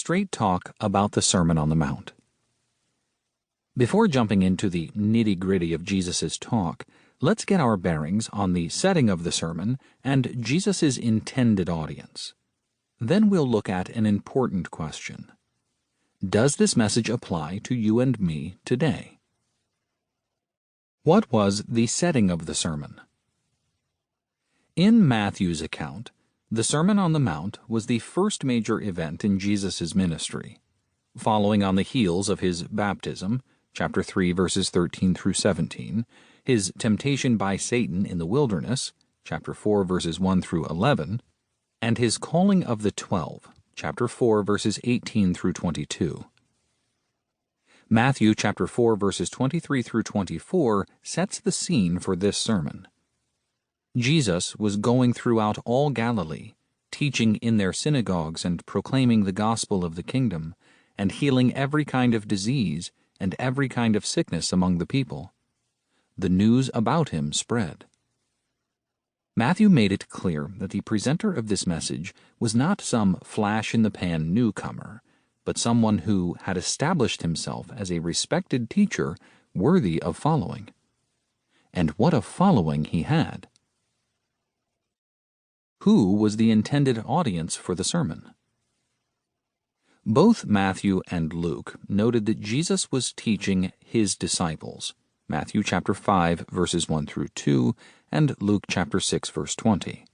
straight talk about the Sermon on the Mount. Before jumping into the nitty-gritty of Jesus' talk, let's get our bearings on the setting of the sermon and Jesus' intended audience. Then we'll look at an important question. Does this message apply to you and me today? What was the setting of the sermon? In Matthew's account, the Sermon on the Mount was the first major event in Jesus' ministry, following on the heels of his baptism, chapter 3, verses 13 through 17, his temptation by Satan in the wilderness, chapter 4, verses 1 through 11, and his calling of the 12, chapter 4, verses 18 through 22. Matthew chapter 4, verses 23 through 24 sets the scene for this sermon. Jesus was going throughout all Galilee, teaching in their synagogues and proclaiming the gospel of the kingdom, and healing every kind of disease and every kind of sickness among the people. The news about him spread. Matthew made it clear that the presenter of this message was not some flash-in-the-pan newcomer, but someone who had established himself as a respected teacher worthy of following. And what a following he had! Who was the intended audience for the sermon? Both Matthew and Luke noted that Jesus was teaching his disciples, Matthew chapter 5, verses 1 through 2, and Luke chapter 6, verse 20.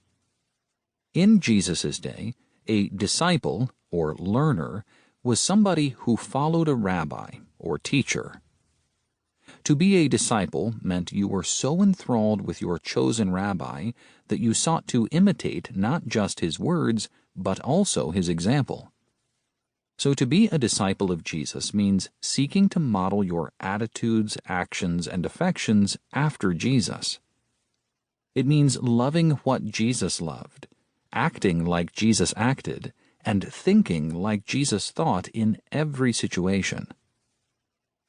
In Jesus' day, a disciple, or learner, was somebody who followed a rabbi, or teacher. To be a disciple meant you were so enthralled with your chosen rabbi that you sought to imitate not just his words, but also his example. So to be a disciple of Jesus means seeking to model your attitudes, actions, and affections after Jesus. It means loving what Jesus loved, acting like Jesus acted, and thinking like Jesus thought in every situation.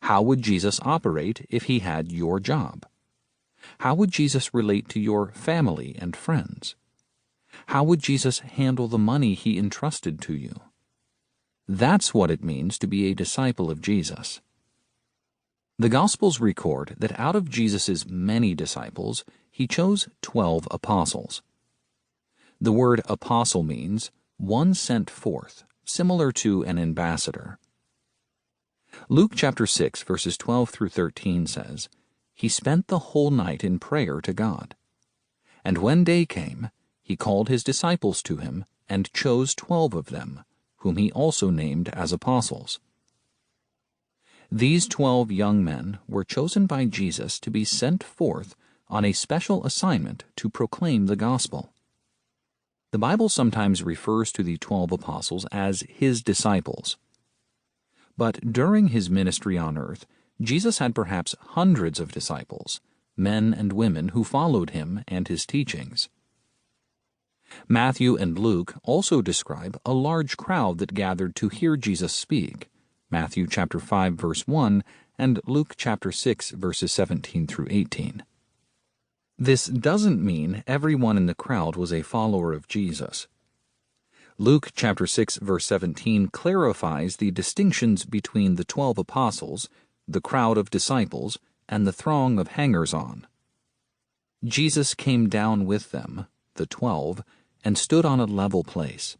How would Jesus operate if he had your job? How would Jesus relate to your family and friends? How would Jesus handle the money he entrusted to you? That's what it means to be a disciple of Jesus. The Gospels record that out of Jesus' many disciples, he chose 12 apostles. The word apostle means one sent forth, similar to an ambassador. Luke chapter 6, verses 12 through 13 says, "He spent the whole night in prayer to God. And when day came, he called his disciples to him and chose 12 of them, whom he also named as apostles." These 12 young men were chosen by Jesus to be sent forth on a special assignment to proclaim the gospel. The Bible sometimes refers to the 12 apostles as his disciples. But during his ministry on earth, Jesus had perhaps hundreds of disciples, men and women who followed him and his teachings. Matthew and Luke also describe a large crowd that gathered to hear Jesus speak, Matthew chapter 5, verse 1, and Luke chapter 6, verses 17 through 18. This doesn't mean everyone in the crowd was a follower of Jesus. Luke chapter 6, verse 17 clarifies the distinctions between the 12 apostles, the crowd of disciples, and the throng of hangers-on. Jesus came down with them, the 12, and stood on a level place.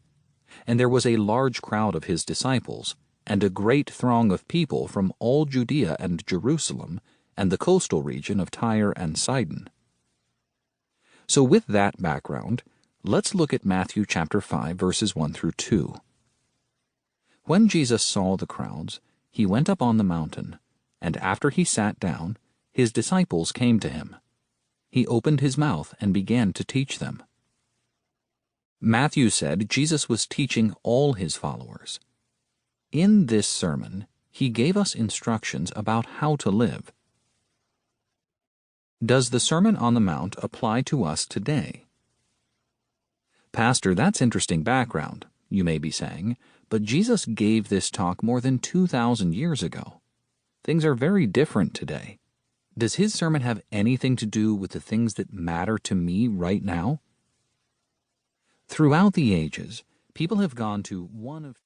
And there was a large crowd of his disciples, and a great throng of people from all Judea and Jerusalem, and the coastal region of Tyre and Sidon. So with that background, let's look at Matthew chapter 5, verses 1 through 2. When Jesus saw the crowds, he went up on the mountain, and after he sat down, his disciples came to him. He opened his mouth and began to teach them. Matthew said Jesus was teaching all his followers. In this sermon, he gave us instructions about how to live. Does the Sermon on the Mount apply to us today? Pastor, that's interesting background, you may be saying, but Jesus gave this talk more than 2,000 years ago. Things are very different today. Does his sermon have anything to do with the things that matter to me right now? Throughout the ages, people have gone to one of